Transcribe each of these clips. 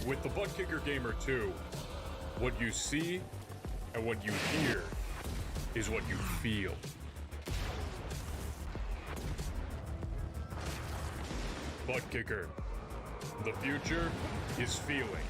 With the Butt Kicker Gamer 2, what you see and what you hear is what you feel. Butt Kicker. The future is feeling.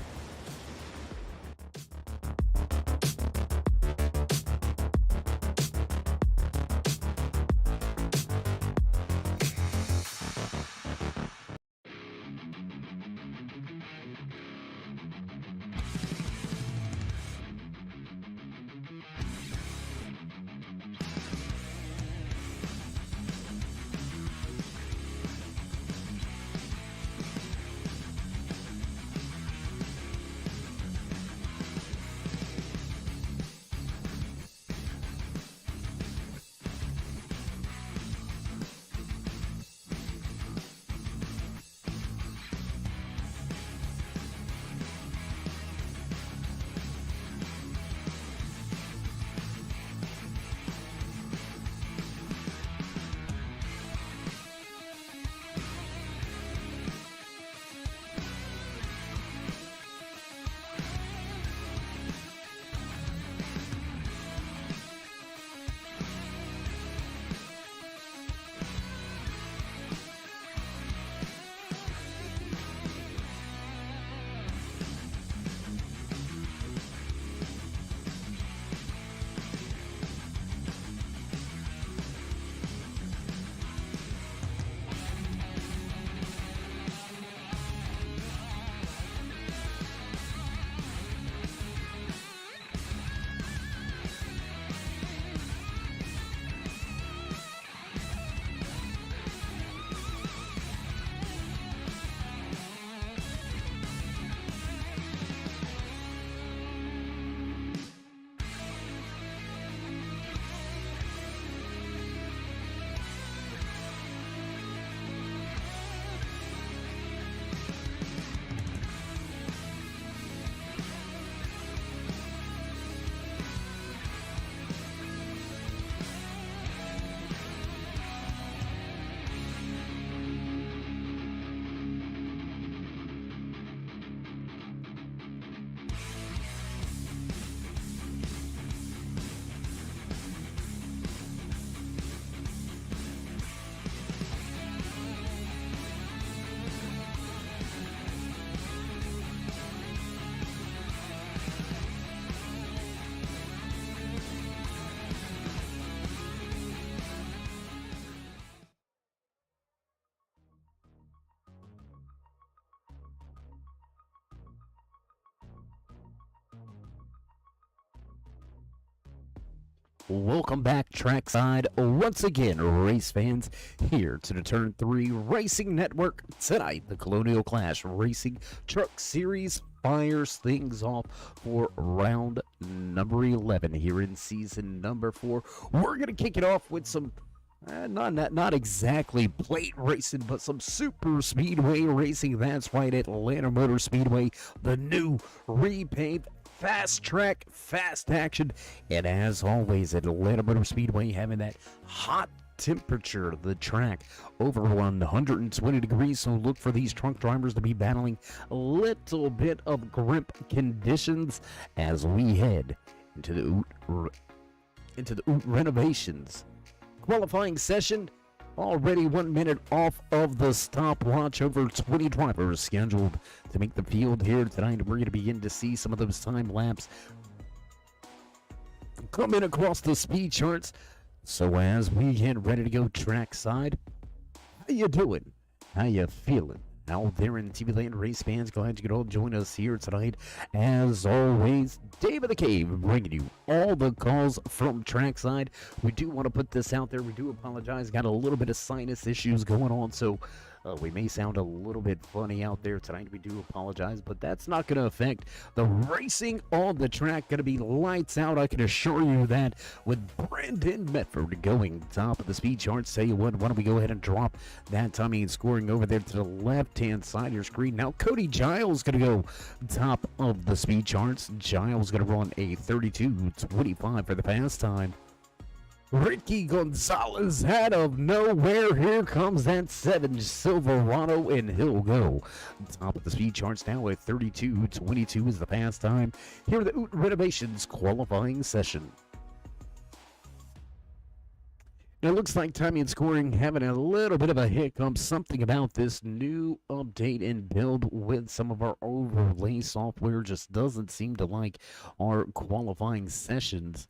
Welcome back, trackside, once again, race fans, here to the Turn 3 Racing Network. Tonight, the Colonial Clash Racing Truck Series fires things off for round number 11 here in season number 4. We're going to kick it off with some, not exactly plate racing, but some super speedway racing. That's right, Atlanta Motor Speedway, the new repaved fast track, fast action, and as always, Atlanta Motor Speedway having that hot temperature of the track over 120 degrees, so look for these truck drivers to be battling a little bit of grip conditions as we head into the renovations qualifying session. Already 1 minute off of the stopwatch, over 20 drivers scheduled to make the field here tonight. We're going to begin to see some of those time lapse come in across the speed charts. So as we get ready to go trackside, how you doing? How you feeling? Out there in TV Land race fans, glad you could all join us here tonight. As always, Dave of the Cave bringing you all the calls from trackside. We do want to put this out there. We do apologize. Got a little bit of sinus issues going on, so we may sound a little bit funny out there tonight. We do apologize, but that's not going to affect the racing on the track. Going to be lights out, I can assure you that, with Brandon Medford going top of the speed charts. Tell you what, why don't we go ahead and drop that timing and scoring over there to the left-hand side of your screen. Now, Cody Giles going to go top of the speed charts. Giles going to run a 32:25 for the pass time. Ricky Gonzalez out of nowhere. Here comes that 7 Silverado, and he'll go. Top of the speed charts now at 32:22 is the pass time. Here are the Oot Renovations qualifying session. Now, it looks like timing and scoring having a little bit of a hiccup. Something about this new update and build with some of our overlay software just doesn't seem to like our qualifying sessions.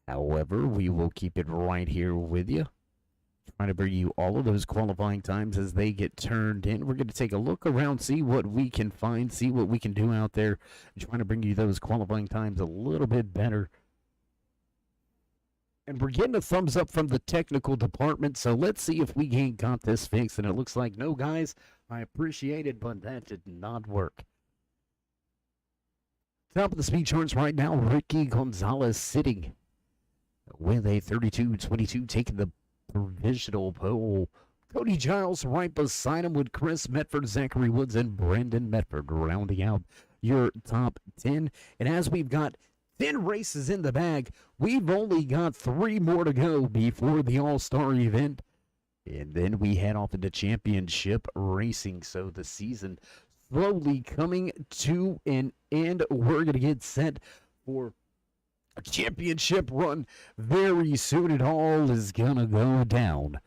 However, we will keep it right here with you, trying to bring you all of those qualifying times as they get turned in. We're going to take a look around, see what we can find, see what we can do out there, trying to bring you those qualifying times a little bit better. And we're getting a thumbs up from the technical department, so let's see if we ain't got this fixed. And it looks like, no, guys, I appreciate it, but that did not work. Top of the speed charts right now, Ricky Gonzalez sitting with a 32:22, taking the provisional pole. Cody Giles right beside him with Chris Medford, Zachary Woods, and Brendan Medford rounding out your top 10. And as we've got 10 races in the bag, we've only got 3 more to go before the All-Star event. And then we head off into championship racing. So the season slowly coming to an end. We're going to get set for a championship run very soon. It all is going to go down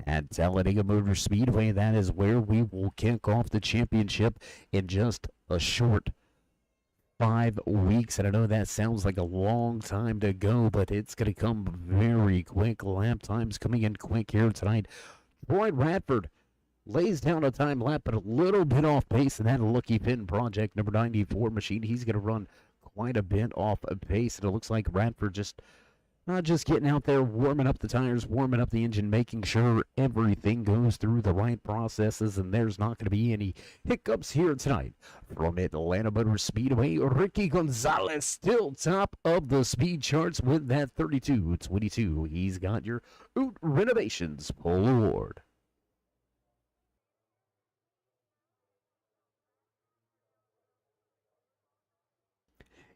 at Talladega Motor Speedway. That is where we will kick off the championship in just a short 5 weeks. And I know that sounds like a long time to go, but it's going to come very quick. Lap times coming in quick here tonight. Troy Radford lays down a time lap, but a little bit off pace in that Lucky Pin Project number 94 machine. He's going to run quite a bit off pace, and it looks like Radford just not just getting out there, warming up the tires, warming up the engine, making sure everything goes through the right processes, and there's not going to be any hiccups here tonight. From Atlanta Motor Speedway, Ricky Gonzalez still top of the speed charts with that 32:22. He's got your Oot Renovations pole award.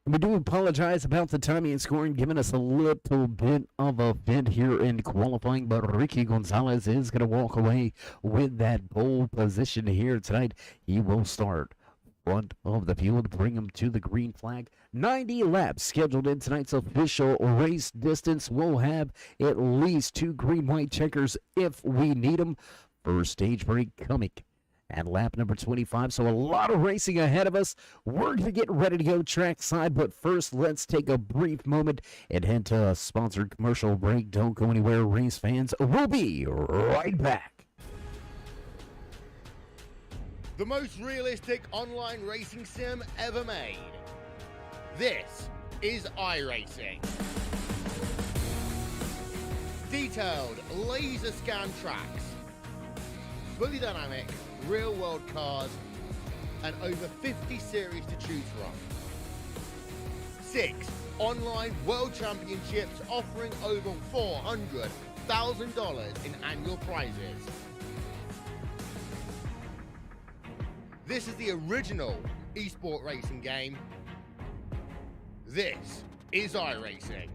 We do apologize about the timing and scoring, giving us a little bit of a fit here in qualifying, but Ricky Gonzalez is going to walk away with that pole position here tonight. He will start front of the field, bring him to the green flag. 90 laps scheduled in tonight's official race distance. We'll have at least 2 green-white checkers if we need them. First stage break coming at lap number 25, so a lot of racing ahead of us. We're going to get ready to go trackside, but first, let's take a brief moment and head to a sponsored commercial break. Don't go anywhere, race fans. We'll be right back. The most realistic online racing sim ever made. This is iRacing. Detailed laser scan tracks, fully dynamic real-world cars, and over 50 series to choose from. 6 online world championships offering over $400,000 in annual prizes. This is the original esport racing game. This is iRacing.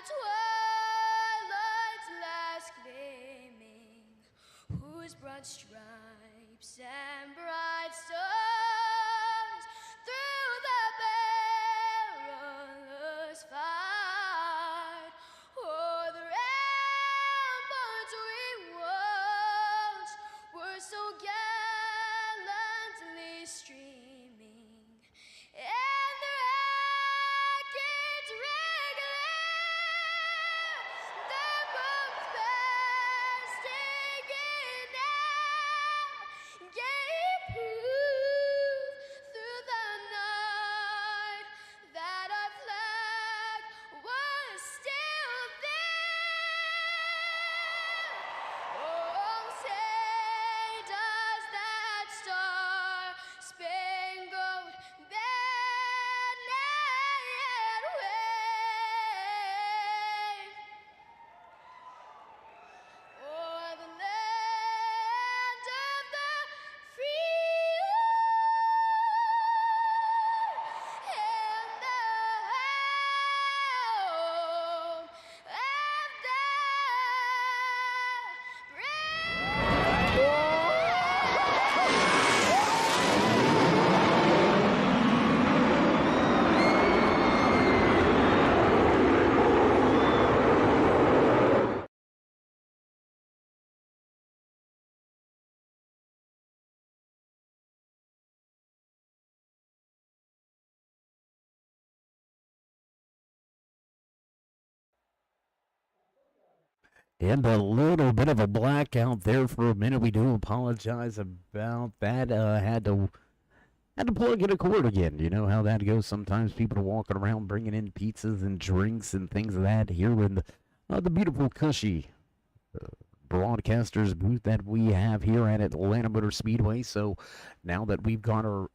twilight's last gleaming, whose broad stripes and bright stars through the perilous fight o'er the ramparts we watched were so gallantly streaming, and the rockets regular, the bombs bursting in air, gave proof through the night that our flag was still there. Oh, say does that star-spangled banner yet wave o'er the land of the free and the home of the And a little bit of a blackout there for a minute. We do apologize about that. Had to plug in a cord again. You know how that goes. Sometimes people are walking around bringing in pizzas and drinks and things of that. Here in the beautiful Cushy broadcasters booth that we have here at Atlanta Motor Speedway. So now that we've got our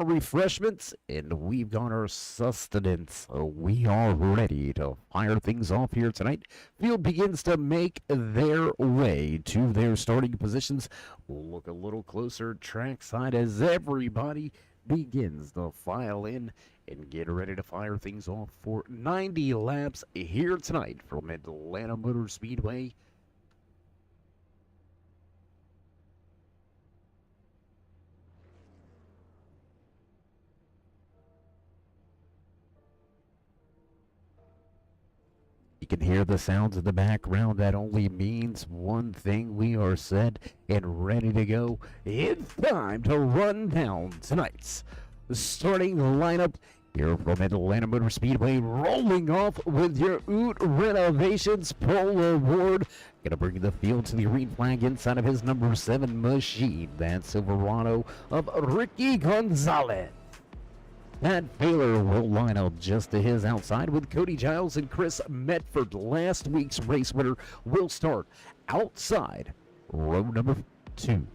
refreshments and we've got our sustenance, we are ready to fire things off here tonight. Field begins to make their way to their starting positions. We'll look a little closer trackside as everybody begins to file in and get ready to fire things off for 90 laps here tonight from Atlanta Motor Speedway. You can hear the sounds in the background. That only means one thing. We are set and ready to go. It's time to run down tonight's starting lineup here from Atlanta Motor Speedway. Rolling off with your Oot Renovations Pole Award. Gonna bring the field to the green flag inside of his number 7 machine. That Silverado of Ricky Gonzalez. Pat Baylor will line up just to his outside with Cody Giles and Chris Medford. Last week's race winner will start outside row number 2.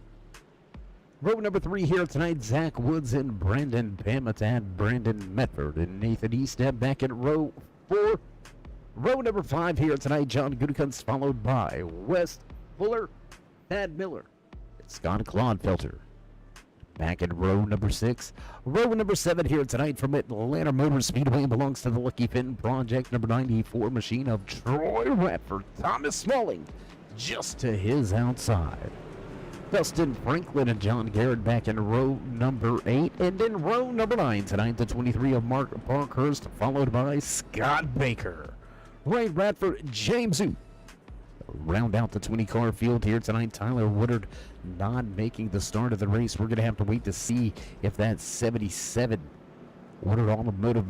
Row number 3 here tonight, Zach Woods and Brandon Pamatad, Brandon Medford and Nathan Eastep back in row 4. Row number 5 here tonight, John Gutekunst, followed by Wes Fuller, Thad Miller, and Scott Clodfelter. Back in row number 6. Row number 7 here tonight from Atlanta Motor Speedway belongs to the Lucky Finn Project number 94 machine of Troy Radford. Thomas Smalling just to his outside. Dustin Franklin and John Garrett back in row number 8. And in row number 9 tonight, the 23 of Mark Parkhurst, followed by Scott Baker. Ray Radford, James Oot. Round out the 20-car field here tonight. Tyler Woodard not making the start of the race. We're going to have to wait to see if that 77 Woodard Automotive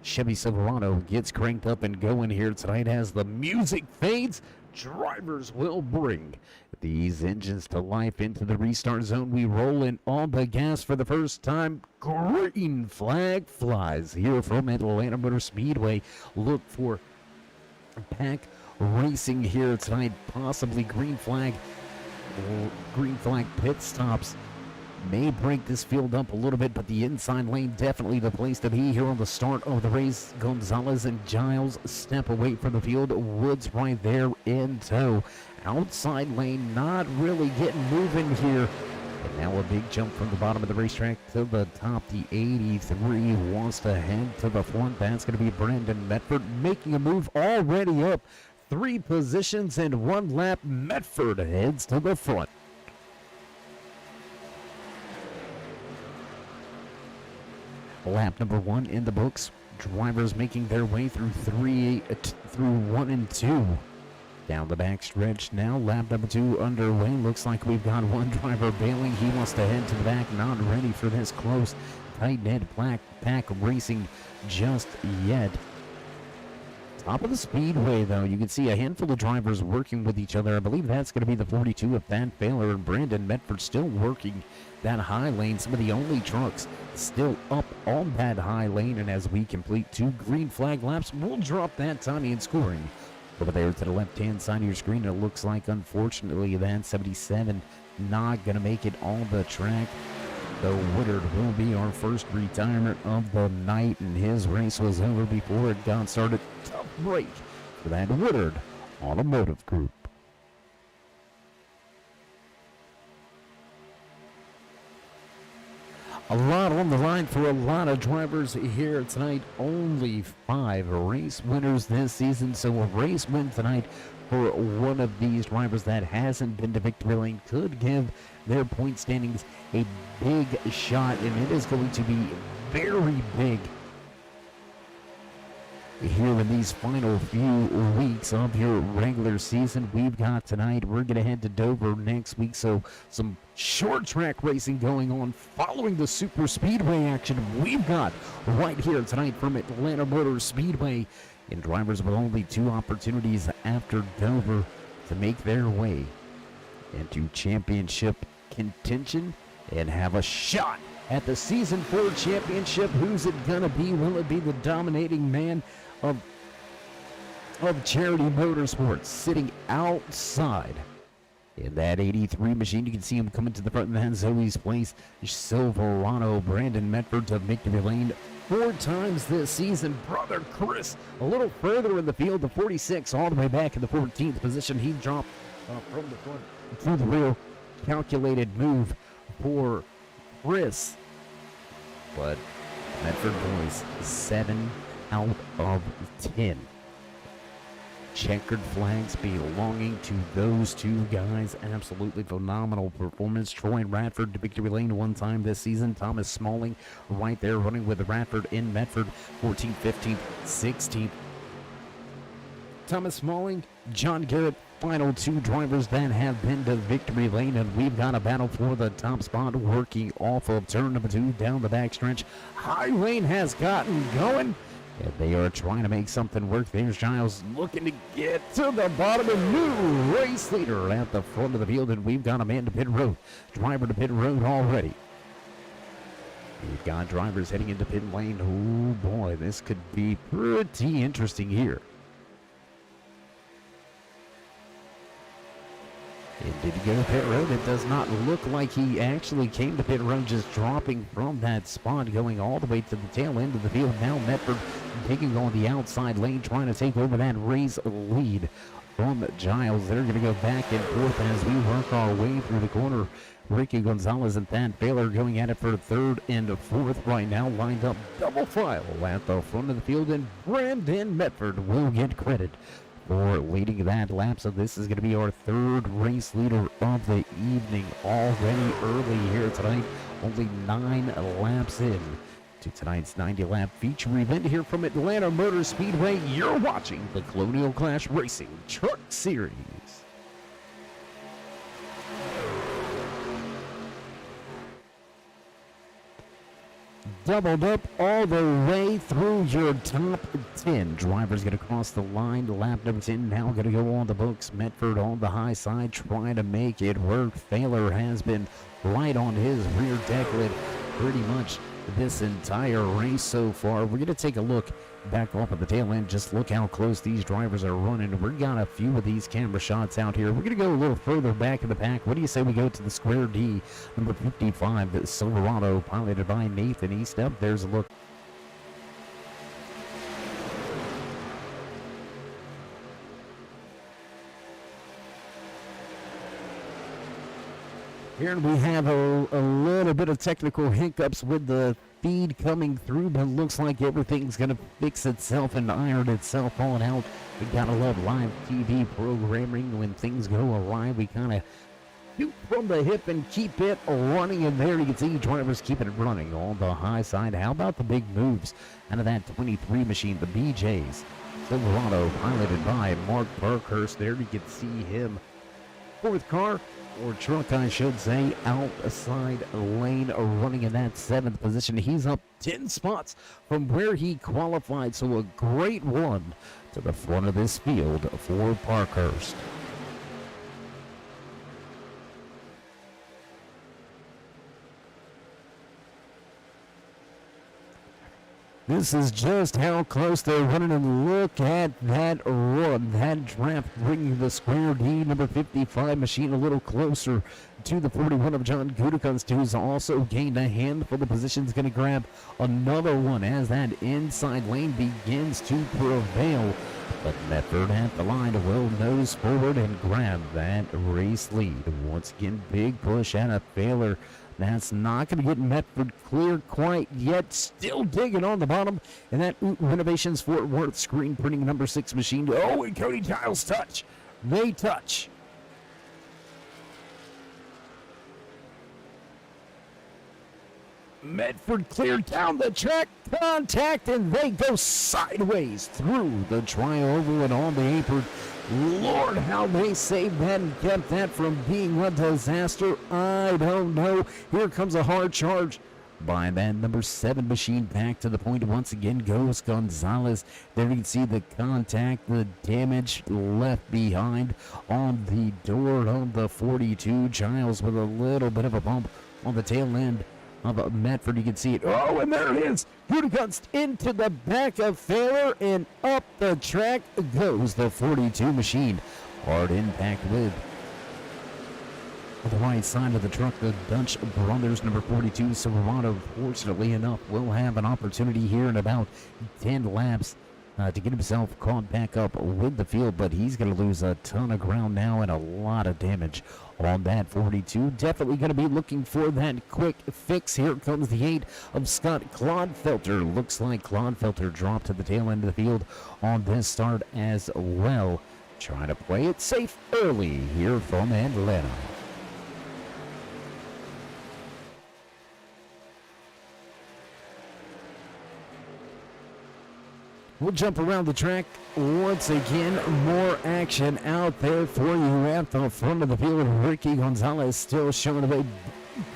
Chevy Silverado gets cranked up and going here tonight. As the music fades, drivers will bring these engines to life into the restart zone. We roll in on the gas for the first time. Green flag flies here from Atlanta Motor Speedway. Look for Pack Racing here tonight, possibly green flag pit stops may break this field up a little bit, but the inside lane definitely the place to be here on the start of the race. Gonzalez and Giles step away from the field. Woods right there in tow. Outside lane not really getting moving here And now a big jump from the bottom of the racetrack to the top. The 83 wants to head to the front. That's going to be Brandon Medford making a move already up 3 positions and 1 lap. Medford heads to the front. Lap number 1 in the books. Drivers making their way through 1 and 2. Down the back stretch now, lap number 2 underway. Looks like we've got one driver bailing. He wants to head to the back, not ready for this close, tight-knit pack racing just yet. Top of the speedway, though, you can see a handful of drivers working with each other. I believe that's going to be the 42 of Thad Baylor and Brandon Medford still working that high lane. Some of the only trucks still up on that high lane. And as we complete 2 green flag laps, we'll drop that timing and scoring. Over there to the left-hand side of your screen, it looks like, unfortunately, that 77 not going to make it on the track. The Woodard will be our first retirement of the night, and his race was over before it got started. Tough break for that Woodard Automotive Group. A lot on the line for a lot of drivers here tonight. Only 5 race winners this season, so a race win tonight for one of these drivers that hasn't been to victory lane could give their point standings a big shot, and it is going to be very big here in these final few weeks of your regular season. We've got tonight, we're going to head to Dover next week, so some short track racing going on following the super speedway action we've got right here tonight from Atlanta Motor Speedway. And drivers with only 2 opportunities after Dover to make their way into championship contention and have a shot at the Season 4 championship. Who's it gonna be? Will it be the dominating man of Charity Motorsports sitting outside in that 83 machine? You can see him coming to the front, and then Zoe's Place Silverado. Brandon Medford to victory lane 4 times this season. Brother Chris a little further in the field, the 46 all the way back in the 14th position. He dropped from the front to the rear. Calculated move for Chris, but Medford boys 7 out of 10. Checkered flags belonging to those 2 guys. Absolutely phenomenal performance. Troy Radford to victory lane 1 time this season. Thomas Smalling right there running with Radford in Medford 14th, 15th, 16th. Thomas Smalling, John Garrett, final 2 drivers that have been to victory lane, and we've got a battle for the top spot working off of turn number 2 down the backstretch. High lane has gotten going, and they are trying to make something work. There's Giles looking to get to the bottom. A new race leader at the front of the field, and we've got a man to pit road. Driver to pit road already. We've got drivers heading into pit lane. Oh boy, this could be pretty interesting here. And did he go to pit road? It does not look like he actually came to pit road, just dropping from that spot, going all the way to the tail end of the field. Now Medford taking on the outside lane, trying to take over that race lead from Giles. They're going to go back and forth as we work our way through the corner. Ricky Gonzalez and Thad Baylor going at it for 3rd and 4th right now, lined up double file at the front of the field, and Brandon Medford will get credit for leading that lap. So this is going to be our 3rd race leader of the evening already early here tonight. Only 9 laps in to tonight's 90-lap feature event here from Atlanta Motor Speedway. You're watching the Colonial Clash Racing Truck Series. Doubled up all the way through your top 10. Drivers going to cross the line. Lap number 10 now going to go on the books. Medford on the high side trying to make it work. Thaler has been right on his rear deck lid pretty much this entire race so far. We're going to take a look back off at the tail end. Just look how close these drivers are running. We've got a few of these camera shots out here. We're going to go a little further back in the pack. What do you say we go to the square D, number 55, the Silverado, piloted by Nathan Eastup. There's a look. Here we have a little bit of technical hiccups with the feed coming through, but looks like everything's going to fix itself and iron itself all out. We gotta love live TV programming. When things go awry, we kind of shoot from the hip and keep it running. And there you can see drivers keeping it running on the high side. How about the big moves out of that 23 machine, the BJs? Silverado piloted by Mark Parkhurst. There you can see him. Fourth car, or truck I should say, outside lane running in that 7th position. He's up 10 spots from where he qualified, so a great one to the front of this field for Parkhurst. This is just how close they're running, and look at that run. That draft bringing the square D number 55 machine a little closer to the 41 of John Gutekunst, who's also gained a handful of positions. Going to grab another one as that inside lane begins to prevail. But Medford at the line will nose forward and grab that race lead. Once again, big push and a failure. That's not going to get Medford clear quite yet. Still digging on the bottom. And that Renovations Fort Worth screen printing number 6 machine. Oh, and Cody Giles touch. They touch. Medford cleared down the track. Contact, and they go sideways through the tri-oval and on the apron. Lord, how they saved that and kept that from being a disaster. I don't know. Here comes a hard charge by that number 7 machine. Back to the point once again goes Gonzalez. There you can see the contact, the damage left behind on the door of the 42. Giles with a little bit of a bump on the tail end of Medford. You can see it. Oh, and there it is. Gutekunst into the back of Fair, and up the track goes the 42 machine. Hard impact with the right side of the truck. The Dutch brothers, number 42, Silverado, fortunately enough, will have an opportunity here in about 10 laps to get himself caught back up with the field, but he's going to lose a ton of ground now and a lot of damage on that 42. Definitely going to be looking for that quick fix. Here comes the 8 of Scott Clodfelter. Looks like Clodfelter dropped to the tail end of the field on this start as well. Trying to play it safe early here from Atlanta. We'll jump around the track once again. More action out there for you at the front of the field. Ricky Gonzalez still showing a big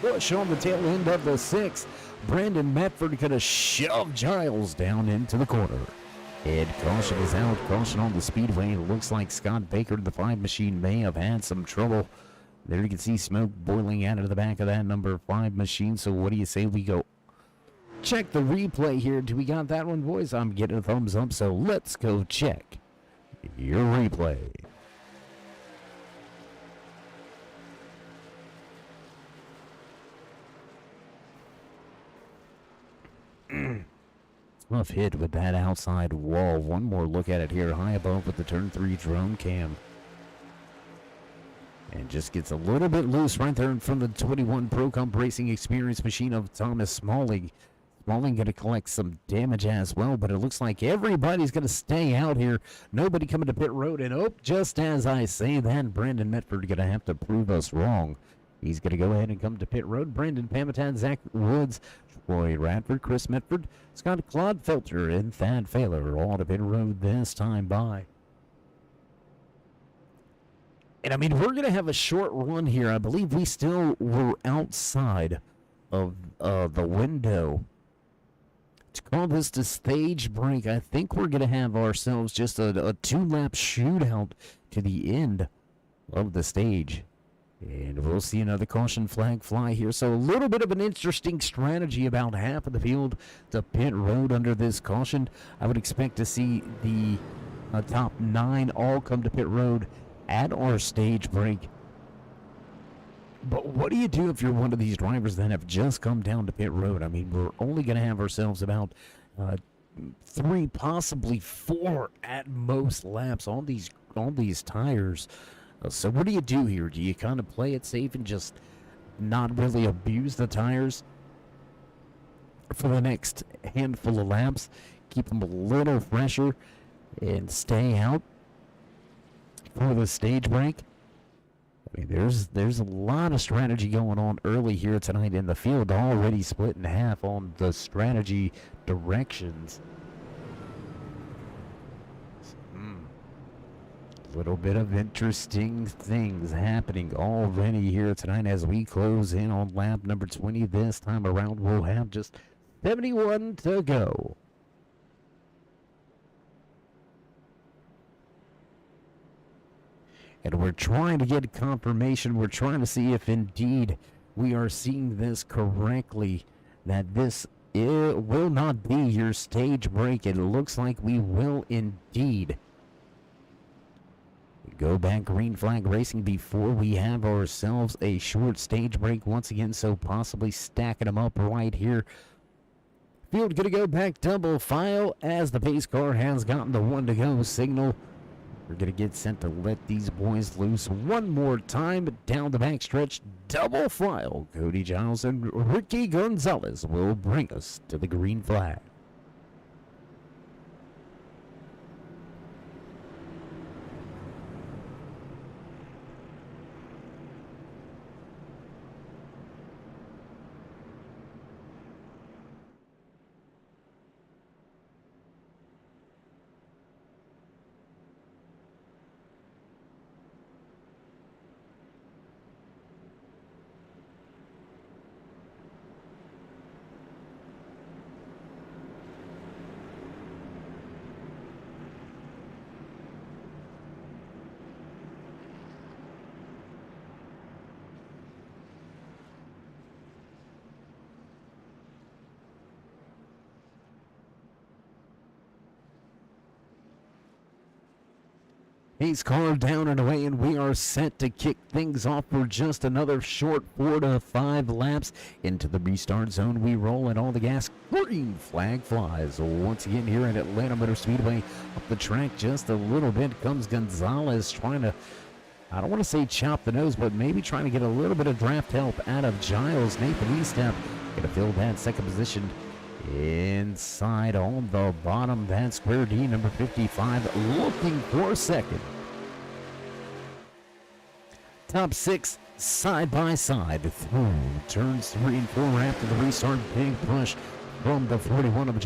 push on the tail end of the 6. Brandon Medford going to shove Giles down into the corner. Head caution is out. Caution on the speedway. It looks like Scott Baker, the 5 machine, may have had some trouble. There you can see smoke boiling out of the back of that number 5 machine. So what do you say we go check the replay here? Do we got that one, boys? I'm getting a thumbs up, so let's go check your replay. Tough hit with that outside wall. One more look at it here, high above with the turn 3 drone cam. And just gets a little bit loose right there from the 21 Pro Comp Racing Experience machine of Thomas Smalling. Smalling going to collect some damage as well, but it looks like everybody's going to stay out here. Nobody coming to pit road, and oh, just as I say that, Brandon Medford going to have to prove us wrong. He's going to go ahead and come to pit road. Brandon Pamitan, Zach Woods, Troy Radford, Chris Medford, Scott Clodfelter, and Thad Failer all to pit road this time by. And I mean, we're going to have a short run here. I believe we still were outside of the window to call this the stage break. I think we're going to have ourselves just a 2-lap shootout to the end of the stage. And we'll see another caution flag fly here. So a little bit of an interesting strategy about half of the field to pit road under this caution. I would expect to see the top 9 all come to pit road at our stage break. But what do you do if you're one of these drivers that have just come down to pit road? I mean, we're only going to have ourselves about 3, possibly 4 at most laps on these tires. So what do you do here? Do you kind of play it safe and just not really abuse the tires for the next handful of laps. Keep them a little fresher and stay out for the stage break. I mean, there's a lot of strategy going on early here tonight in the field, already split in half on the strategy directions. A little bit of interesting things happening already here tonight as we close in on lap number 20. This time around, we'll have just 71 to go. And we're trying to get confirmation. We're trying to see if indeed we are seeing this correctly, that this will not be your stage break. It looks like we will indeed go back green flag racing before we have ourselves a short stage break once again, so possibly stacking them up right here. Field gonna go back double file as the pace car has gotten the 1 to go signal. We're going to get sent to let these boys loose one more time down the backstretch. Double file. Cody Giles and Ricky Gonzalez will bring us to the green flag. He's car down and away, and we are set to kick things off for just another short 4 to 5 laps. Into the restart zone we roll, and all the gas. Green flag flies. Once again here at Atlanta Motor Speedway. Up the track just a little bit comes Gonzalez, trying to, I don't want to say chop the nose, but maybe trying to get a little bit of draft help out of Giles. Nathan Eastep going to fill that second position. Inside on the bottom, that square D, number 55, looking for second. Top 6 side by side through turns 3 and 4 after the restart. Big push from the 41 of John.